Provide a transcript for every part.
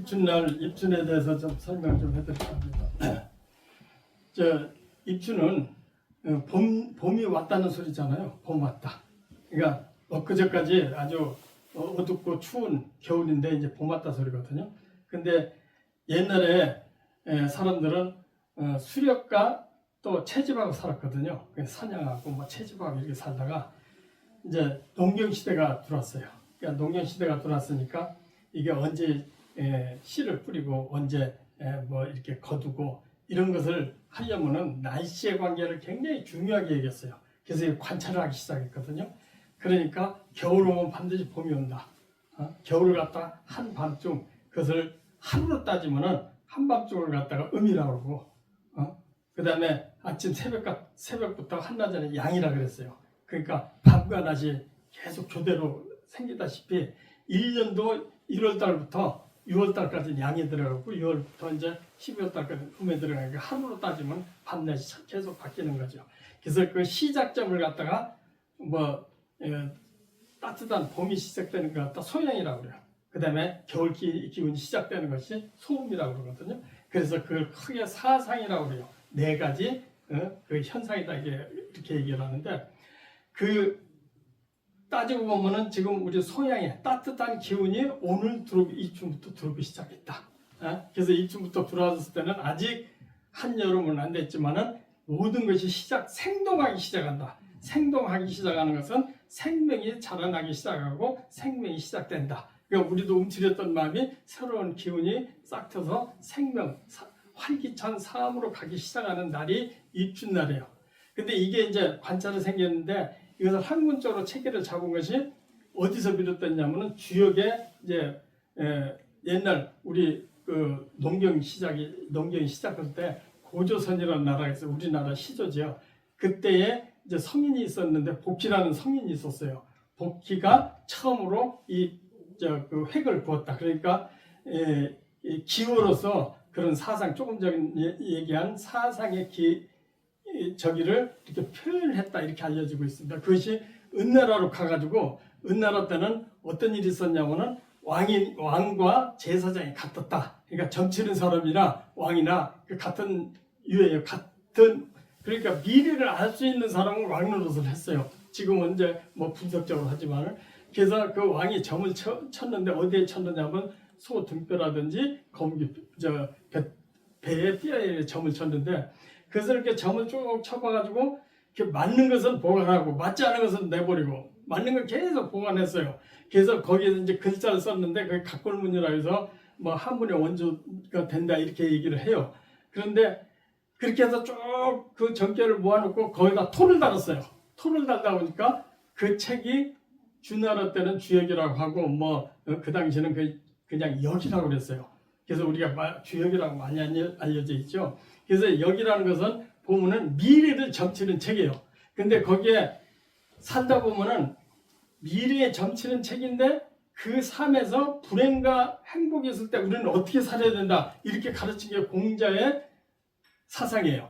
입춘날 입춘에 대해서 좀 설명 좀 해드릴까 합니다. 입춘은 봄이 왔다는 소리잖아요. 봄 왔다. 그러니까 엊그제까지 아주 어둡고 추운 겨울인데 이제 봄 왔다 소리거든요. 근데 옛날에 사람들은 수렵과 또 채집하고 살았거든요. 사냥하고 뭐 채집하고 이렇게 살다가 이제 농경 시대가 들어왔어요. 그러니까 농경 시대가 들어왔으니까 이게 언제 씨를 뿌리고 언제 뭐 이렇게 거두고 이런 것을 하려면은 날씨의 관계를 굉장히 중요하게 여겼어요. 그래서 관찰을 하기 시작했거든요. 그러니까 겨울 오면 반드시 봄이 온다. 겨울을 갖다가 한밤중 그것을 하루로 따지면은 한밤중을 갖다가 음이라고 그러고 그 다음에 아침 새벽부터 한낮에는 양이라 그랬어요. 그러니까 밤과 낮이 계속 교대로 생기다시피 1년도 1월달부터 6월달까지는 양이 들어가고 6월부터 이제 12월달까지 음에 들어가니까 하루로 따지면 밤낮이 계속 바뀌는 거죠. 그래서 그 시작점을 갖다가 따뜻한 봄이 시작되는 것 갖다 소양이라고 그래요. 그 다음에 겨울 기운이 시작되는 것이 소음이라고 그러거든요. 그래서 그걸 크게 사상이라고 그래요. 네 가지 그 현상이다 이렇게 얘기를 하는데 따지고 보면은 지금 우리 소양의 따뜻한 기운이 오늘 이쯤부터 들어오기 시작했다. 그래서 이쯤부터 들어왔을 때는 아직 한여름은 안 됐지만은 모든 것이 생동하기 시작한다. 생동하기 시작하는 것은 생명이 자라나기 시작하고 생명이 시작된다. 그러니까 우리도 움츠렸던 마음이 새로운 기운이 싹 트서 활기찬 삶으로 가기 시작하는 날이 입춘날이에요. 근데 이게 이제 관찰이 생겼는데 이것을 학문적으로 체계를 잡은 것이 어디서 비롯됐냐면은 주역에 이제 옛날 우리 그 농경이 시작할 때 고조선이라는 나라가 있어요. 우리나라 시조지요. 그때에 이제 성인이 있었는데 복희라는 성인이 있었어요. 복희가 처음으로 그 획을 그었다. 그러니까 기호로서 그런 사상 조금 전에 얘기한 사상의 저기를 이렇게 표현했다 이렇게 알려지고 있습니다. 그것이 은나라로 가가지고 은나라 때는 어떤 일이 있었냐면은 왕과 제사장이 같았다. 그러니까 점치는 사람이나 왕이나 같은 유예요. 그러니까 미래를 알 수 있는 사람은 왕 노릇을 했어요. 지금은 이제 뭐 분석적으로 하지만은 그래서 그 왕이 점을 쳤는데 어디에 쳤느냐면 소 등뼈라든지 배에 뼈에 점을 쳤는데 그래서 이렇게 점을 쭉 쳐봐가지고 이렇게 맞는 것은 보관하고 맞지 않은 것은 내버리고 맞는 건 계속 보관했어요. 그래서 거기에 이제 글자를 썼는데 그게 각골문이라 해서 뭐 한문의 원조가 된다 이렇게 얘기를 해요. 그런데 그렇게 해서 쭉 그 정계를 모아놓고 거기다 토를 달았어요. 토를 달다 보니까 그 책이 주나라 때는 주역이라고 하고 그 당시에는 그냥 역이라고 그랬어요. 그래서 우리가 주역이라고 많이 알려져 있죠. 그래서 역이라는 것은 보면은 미래를 점치는 책이에요. 근데 거기에 살다 보면은 미래에 점치는 책인데 그 삶에서 불행과 행복이 있을 때 우리는 어떻게 살아야 된다 이렇게 가르친 게 공자의 사상이에요.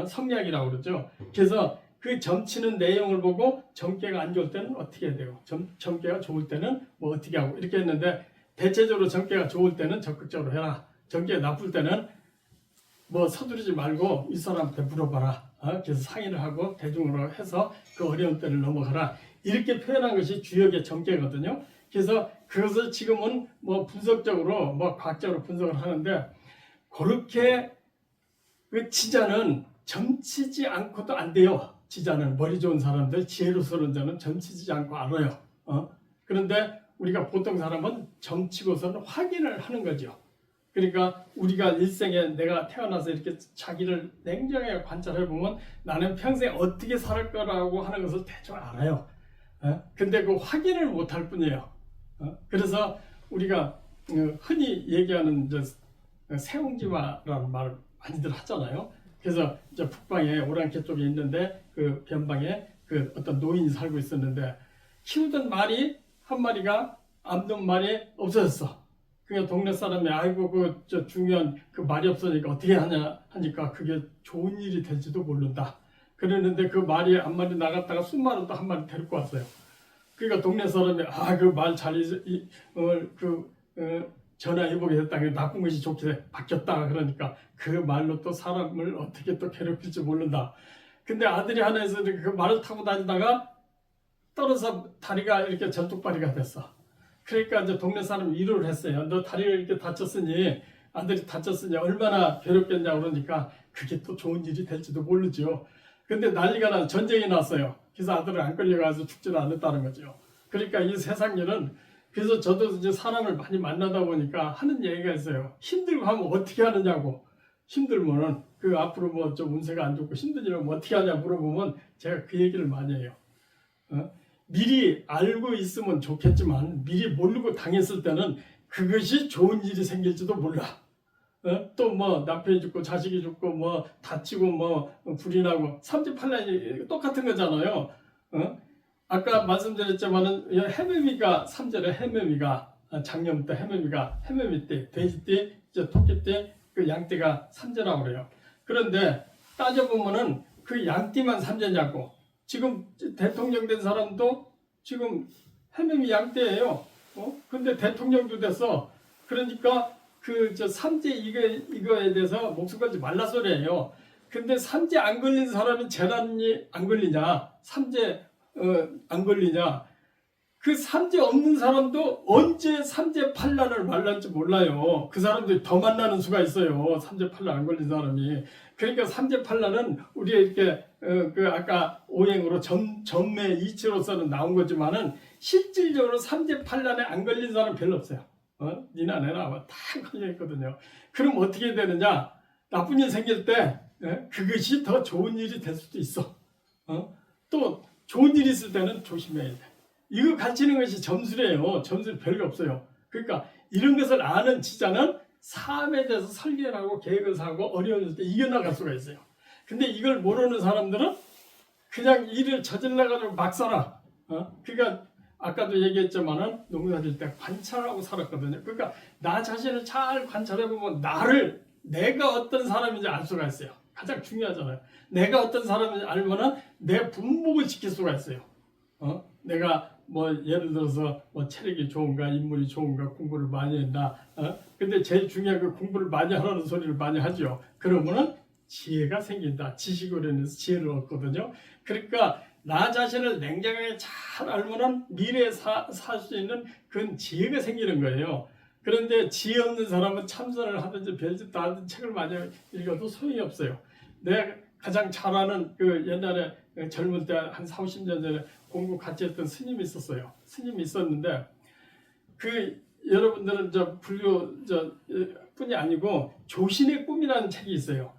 성리학이라고 그러죠. 그래서 그 점치는 내용을 보고 점괘가 안 좋을 때는 어떻게 해야 되고 점괘가 좋을 때는 뭐 어떻게 하고 이렇게 했는데 대체적으로 점괘가 좋을 때는 적극적으로 해라. 점괘가 나쁠 때는 뭐 서두르지 말고 이 사람한테 물어봐라. 그래서 상의를 하고 대중으로 해서 그 어려운 때를 넘어가라. 이렇게 표현한 것이 주역의 점괘거든요. 그래서 그것을 지금은 뭐 분석적으로 과학적으로 분석을 하는데 그렇게 그 지자는 점치지 않고도 안 돼요. 지자는 머리 좋은 사람들, 지혜로서는 자는 점치지 않고 알아요. 그런데 우리가 보통 사람은 점치고서는 확인을 하는 거죠. 그러니까 우리가 일생에 내가 태어나서 이렇게 자기를 냉정하게 관찰해 보면 나는 평생 어떻게 살 거라고 하는 것을 대충 알아요. 근데 그 확인을 못 할 뿐이에요. 그래서 우리가 흔히 얘기하는 세옹지마라는 말을 많이들 하잖아요. 그래서 이제 북방에 오랑캐 쪽에 있는데 그 변방에 그 어떤 노인이 살고 있었는데 키우던 말이 한 마리가 암컷 말이 없어졌어. 그러니까 동네 사람이 아이고 중요한 그 말이 없으니까 어떻게 하냐 하니까 그게 좋은 일이 될지도 모른다. 그랬는데 그 말이 한 마리 나갔다가 순말은 또 한 마리 데리고 왔어요. 그러니까 동네 사람이 그 말 전화해보게 됐다. 나쁜 것이 좋게 바뀌었다. 그러니까 그 말로 또 사람을 어떻게 또 괴롭힐지 모른다. 근데 아들이 하나에서 그 말을 타고 다니다가 떨어서 다리가 이렇게 전뚝발이가 됐어. 그러니까 이제 동네 사람이 위로를 했어요. 너 다리가 이렇게 다쳤으니, 아들이 다쳤으니 얼마나 괴롭겠냐 그러니까 그게 또 좋은 일이 될지도 모르죠. 근데 난리가 나, 전쟁이 났어요. 그래서 아들을 안 끌려가서 죽지는 않았다는 거죠. 그러니까 이 세상 일은, 그래서 저도 이제 사람을 많이 만나다 보니까 하는 얘기가 있어요. 힘들고 하면 어떻게 하느냐고. 힘들면은 그 앞으로 뭐 좀 운세가 안 좋고 힘든 일은 뭐 어떻게 하냐 물어보면 제가 그 얘기를 많이 해요. 미리 알고 있으면 좋겠지만 미리 모르고 당했을 때는 그것이 좋은 일이 생길지도 몰라. 또 뭐 남편이 죽고 자식이 죽고 뭐 다치고 뭐 불이 나고 삼재팔란이 똑같은 거잖아요. 아까 말씀드렸지만은 해매미가 삼재래. 해매미가 작년부터 해매미 때, 돼지 때, 이제 토끼 때, 그 양띠가 삼재라고 그래요. 그런데 따져보면은 그 양띠만 삼재냐고. 지금 대통령 된 사람도 지금 해매미 양띠예요. 근데 대통령도 됐어. 그러니까 그 저 삼재 이거에 대해서 목숨 걸지 말라 소리예요. 근데 삼재 안 걸린 사람은 재난이 안 걸리냐? 삼재 안 걸리냐? 그 삼재 없는 사람도 언제 삼재 팔란을 만날지 몰라요. 그 사람들이 더 만나는 수가 있어요. 삼재 팔란 안 걸린 사람이. 그러니까 삼재 팔란은 우리가 이렇게 그 아까 오행으로 전매 이치로서는 나온 거지만은 실질적으로 삼재 팔란에 안 걸린 사람 별로 없어요. 니나 내나 다 걸려 있거든요. 그럼 어떻게 되느냐? 나쁜 일 생길 때 그것이 더 좋은 일이 될 수도 있어. 또 좋은 일이 있을 때는 조심해야 돼. 이거 가르치는 것이 점수래요. 점수 별거 없어요. 그러니까 이런 것을 아는 지자는 삶에 대해서 설계를 하고 계획을 하고 어려운 때 이겨나갈 수가 있어요. 근데 이걸 모르는 사람들은 그냥 일을 저질러가지고 막 살아. 그러니까 아까도 얘기했지만은 농사질 때 관찰하고 살았거든요. 그러니까 나 자신을 잘 관찰해보면 내가 어떤 사람인지 알 수가 있어요. 가장 중요하잖아요. 내가 어떤 사람인지 알면은 내 분목을 지킬 수가 있어요. 내가 뭐 예를 들어서 뭐 체력이 좋은가, 인물이 좋은가, 공부를 많이 했나. 근데 제일 중요한 건 공부를 많이 하라는 소리를 많이 하죠. 그러면은 지혜가 생긴다. 지식으로 인해서 지혜를 얻거든요. 그러니까 나 자신을 냉정하게 잘 알면은 미래에 살 수 있는 그런 지혜가 생기는 거예요. 그런데 지혜 없는 사람은 참선을 하든지 별짓도 하든지 책을 많이 읽어도 소용이 없어요. 내가 가장 잘 아는 그 옛날에 젊을 때 한 4, 50년 전에 공부 같이 했던 스님이 있었어요. 스님이 있었는데 그 여러분들은 저 불교 뿐이 아니고 조신의 꿈이라는 책이 있어요.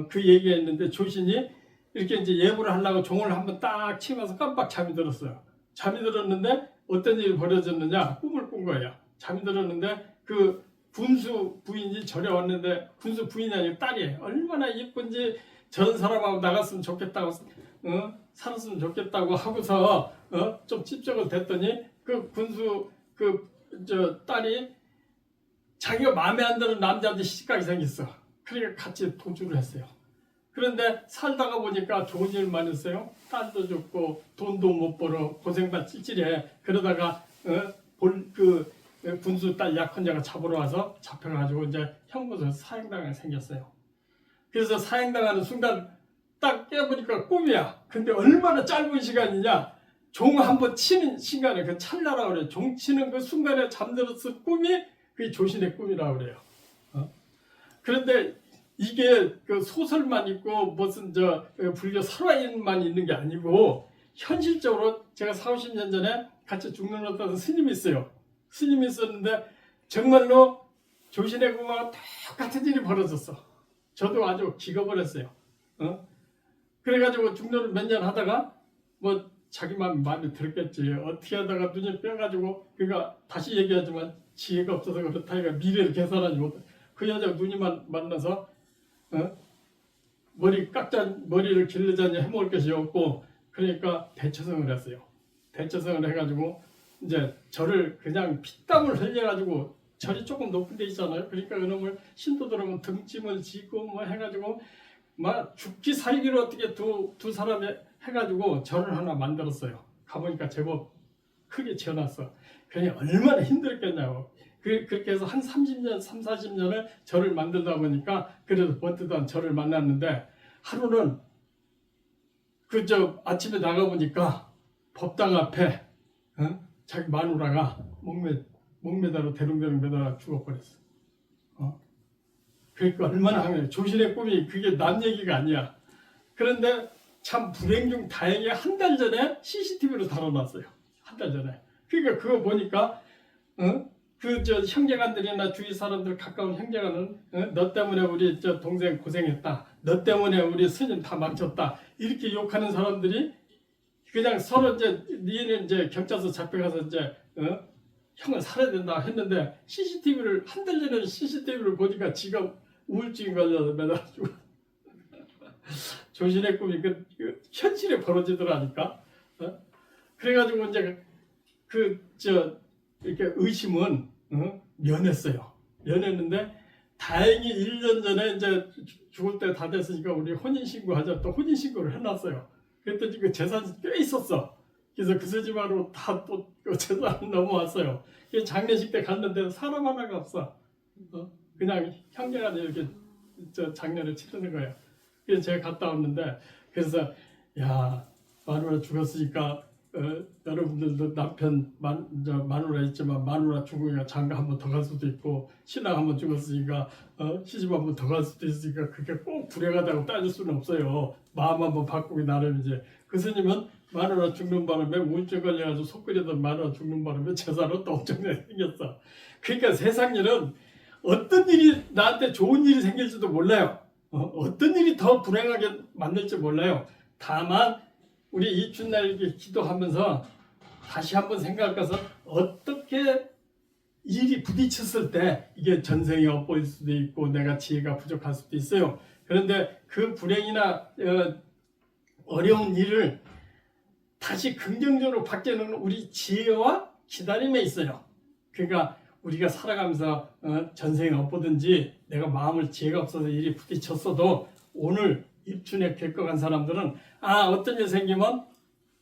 그 얘기했는데 조신이 이렇게 이제 예불을 하려고 종을 한번 딱 치면서 깜빡 잠이 들었어요. 잠이 들었는데 어떤 일이 벌어졌느냐? 꿈을 꾼 거예요. 잠이 들었는데 그 군수 부인이 절에 왔는데 군수 부인이 아니고 딸이에요. 얼마나 예쁜지 저런 사람하고 나갔으면 좋겠다고 살았으면 좋겠다고 하고서 좀 찝적을 댔더니 그 군수 딸이 자기가 마음에 안 드는 남자한테 시집가게 생겼어. 그러니까 같이 도주를 했어요. 그런데 살다가 보니까 좋은 일 많이 했어요. 딸도 죽고 돈도 못 벌어 고생만 찔찔해. 그러다가 군수 딸 약혼자가 잡으러 와서 잡혀가지고 이제 형무소에서 사형당하게 생겼어요. 그래서 사형당하는 순간 딱 깨보니까 꿈이야. 근데 얼마나 짧은 시간이냐? 종 한번 치는 시간에 그 찰나라고 그래요. 종 치는 그 순간에 잠들었을 꿈이 그게 조신의 꿈이라고 그래요. 그런데 이게 그 소설만 있고 무슨 불교 설화인만 있는 게 아니고 현실적으로 제가 4, 50년 전에 같이 죽는 어떤 스님이 있어요. 스님이 있었는데 정말로 조신의 꿈하고 똑같은 일이 벌어졌어. 저도 아주 기겁을 했어요. 그래가지고 중도를 몇 년 하다가 뭐 자기 마음에 들었겠지. 어떻게 하다가 눈이 빼가지고 그러니까 다시 얘기하지만 지혜가 없어서 그렇다. 그러니까 미래를 계산하지 못해. 그 여자가 눈이 만나서 머리를 길르자니 해먹을 것이 없고 그러니까 대처성을 했어요. 대처성을 해가지고 이제 저를 그냥 피땀을 흘려가지고 절이 조금 높은 데 있잖아요. 그러니까 그놈을 신도들하면 등짐을 지고 뭐 해가지고 막 죽기 살기로 어떻게 두 사람이 해가지고 절을 하나 만들었어요. 가보니까 제법 크게 지어놨어. 그러니 얼마나 힘들었겠냐고. 그렇게 해서 한 30년, 3, 40년을 절을 만들다 보니까 그래도 번듯한 절을 만났는데 하루는 아침에 나가보니까 법당 앞에 자기 마누라가 목매다로 대롱대롱 매달아 죽어버렸어. 그러니까 얼마나 항해 조신의 꿈이 그게 남 얘기가 아니야. 그런데 참 불행 중 다행히 한 달 전에 CCTV로 달아놨어요. 한 달 전에. 그러니까 그거 보니까 형제간들이나 주위 사람들 가까운 형제간은 너 때문에 우리 동생 고생했다. 너 때문에 우리 스님 다 망쳤다. 이렇게 욕하는 사람들이 그냥 서로 니는 경찰서 잡혀가서 형은 살아야 된다 했는데 CCTV를 한 달 전에 CCTV를 보니까 지가 우울증 걸려서 매달아주고 조신의 꿈이 현실에 벌어지더라니까. 그래가지고 이렇게 의심은 면했어요. 면했는데 다행히 1년 전에 죽을 때 다 됐으니까 우리 혼인신고하자 또 혼인신고를 해놨어요. 그랬더니 그 재산이 꽤 있었어. 그래서 그 스님하고 다 또 재산 넘어왔어요. 장례식 때 갔는데 사람 하나가 없어. 그냥 형제간에 이렇게 장례를 치르는 거예요. 그래서 제가 갔다 왔는데 그래서 야 마누라 죽었으니까 여러분들도 남편 마누라 있지만 마누라 죽으니까 장가 한 번 더 갈 수도 있고 신랑 한 번 죽었으니까 시집 한 번 더 갈 수도 있으니까 그게 꼭 불행하다고 따질 수는 없어요. 마음 한번 바꾸기 나름이지. 그 스님은 마누라 죽는 바람에 우울증 걸려가지고 속 끓이던 마누라 죽는 바람에 재산은 또 엄청나게 생겼어. 그러니까 세상 일은 어떤 일이 나한테 좋은 일이 생길지도 몰라요. 어떤 일이 더 불행하게 만들지 몰라요. 다만 우리 이튿날 기도하면서 다시 한번 생각할 것은 어떻게 일이 부딪혔을 때 이게 전생이 엿보일 수도 있고 내가 지혜가 부족할 수도 있어요. 그런데 그 불행이나 어려운 일을 다시 긍정적으로 바뀌는 우리 지혜와 기다림에 있어요. 그러니까 우리가 살아가면서 전생에 엿보든지 내가 마음을 지혜가 없어서 일이 부딪혔어도 오늘 입춘에 겪어간 사람들은 어떤 일 생기면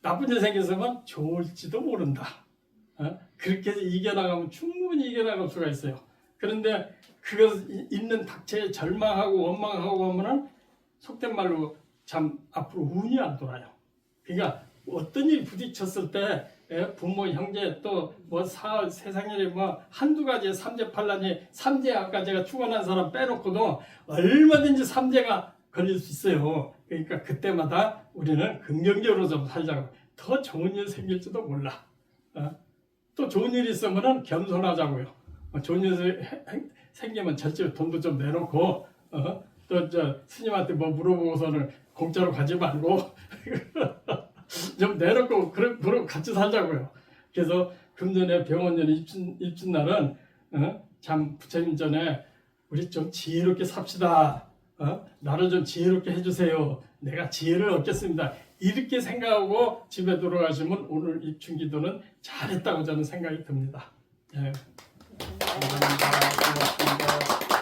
나쁜 일 생겼으면 좋을지도 모른다. 그렇게 해서 이겨나가면 충분히 이겨나갈 수가 있어요. 그런데 그것 있는 닥쳐에 절망하고 원망하고 하면은 속된 말로 참 앞으로 운이 안 돌아요. 그러니까 어떤 일이 부딪혔을 때 부모, 형제 또 세상 일이 한두 가지 삼재팔란이 삼재아까 제가 축원한 사람 빼놓고도 얼마든지 삼재가 걸릴 수 있어요. 그러니까 그때마다 우리는 긍정적으로 좀 살자고. 더 좋은 일 생길지도 몰라. 또 좋은 일이 있으면 겸손하자고요. 좋은 일 생기면 절대로 돈도 좀 내놓고 또 스님한테 물어보고서는 공짜로 가지 말고 좀 내놓고 그러고 같이 살자고요. 그래서 금년에 병원년 입춘날은 참 부처님 전에 우리 좀 지혜롭게 삽시다. 나를 좀 지혜롭게 해주세요. 내가 지혜를 얻겠습니다. 이렇게 생각하고 집에 돌아가시면 오늘 입춘기도는 잘했다고 저는 생각이 듭니다. 네. 감사합니다. 고맙습니다.